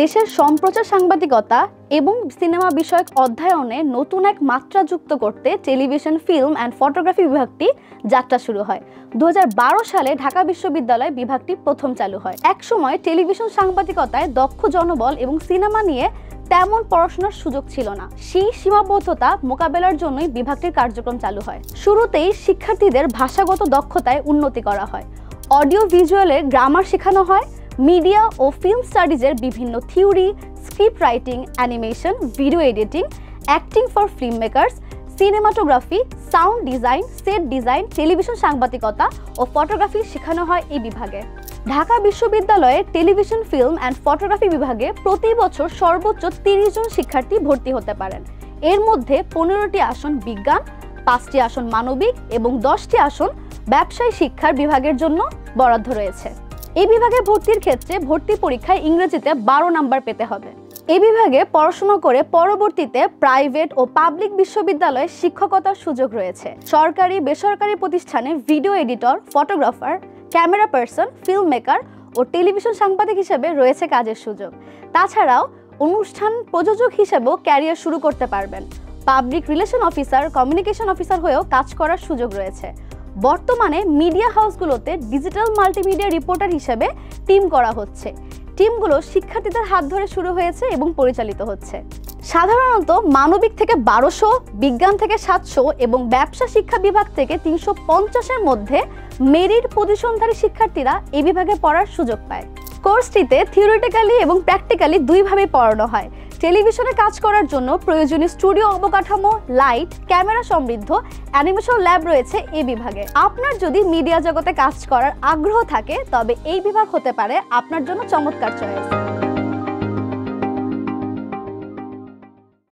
দেশের সম্প্রচার সাংবাদিকতা এবং সিনেমা বিষয়ক অধ্যয়নে নতুন এক মাত্রা যুক্ত করতে টেলিভিশন, ফিল্ম অ্যান্ড ফটোগ্রাফি বিভাগটি যাত্রা শুরু হয়। 2012 সালে ঢাকা বিশ্ববিদ্যালয় বিভাগটি প্রথম চালু হয়। একসময় টেলিভিশন সাংবাদিকতায় দক্ষ জনবল এবং সিনেমা নিয়ে তেমন পড়াশোনার সুযোগ ছিল না। সেই সীমাবদ্ধতা মোকাবেলার জন্যই বিভাগটির কার্যক্রম চালু হয়। শুরুতেই শিক্ষার্থীদের ভাষাগত দক্ষতায় উন্নতি করা হয়, অডিও ভিজুয়ালের গ্রামার শেখানো হয়, মিডিয়া ও ফিল্ম স্টাডিজের বিভিন্ন theory, script writing, animation, video editing, acting for film makers, cinematography, sound design, set design, television সাংবাদিকতা ও ফটোগ্রাফি শেখানো হয় এই বিভাগে। ঢাকা বিশ্ববিদ্যালয়ের টেলিভিশন, ফিল্ম অ্যান্ড ফটোগ্রাফি বিভাগে প্রতি বছর সর্বোচ্চ 30 জন শিক্ষার্থী ভর্তি হতে পারেন। এর মধ্যে 15টি আসন বিজ্ঞান, 5টি আসন মানবিক এবং 10টি আসন ব্যবসায় শিক্ষার বিভাগের জন্য বরাদ্দ রয়েছে। এই বিভাগে ভর্তির ক্ষেত্রে ভর্তি পরীক্ষায় ইংরেজিতে 12 নাম্বার পেতে হবে। এই বিভাগে পড়াশোনা করে পরবর্তীতে প্রাইভেট ও পাবলিক বিশ্ববিদ্যালয়ে শিক্ষকতার সুযোগ রয়েছে। সরকারি, বেসরকারি প্রতিষ্ঠানে video editor, photographer, camera person, film maker ও টেলিভিশন সাংবাদিক হিসেবে রয়েছে কাজের সুযোগ। তাছাড়াও অনুষ্ঠান প্রযোজক হিসেবেও ক্যারিয়ার শুরু করতে পারবেন। Public relation officer, communication officer হয়েও কাজ করার সুযোগ রয়েছে। বর্তমানে মিডিয়া হাউসগুলোতে ডিজিটাল মাল্টিমিডিয়া রিপোর্টার হিসেবে টিম করা হচ্ছে। টিমগুলো শিক্ষার্থীদের হাত ধরে শুরু হয়েছে এবং পরিচালিত হচ্ছে। সাধারণত মানবিক থেকে 1200, বিজ্ঞান থেকে 700 এবং ব্যবসা শিক্ষা বিভাগ থেকে 350-এর মধ্যে মেরিট পজিশনধারী শিক্ষার্থীরা এই বিভাগে পড়ার সুযোগ পায়। কোর্সটিতে থিওরিটিক্যালি এবং প্র্যাকটিক্যালি দুইভাবে পড়ানো হয়। টেলিভিশনে কাজ করার জন্য প্রয়োজনীয় স্টুডিও অবকাঠামো, লাইট, ক্যামেরা সমৃদ্ধ অ্যানিমেশন ল্যাব রয়েছে এই বিভাগে। আপনার যদি মিডিয়া জগতে কাজ করার আগ্রহ থাকে তবে এই বিভাগ হতে পারে আপনার জন্য চমৎকার চয়েস।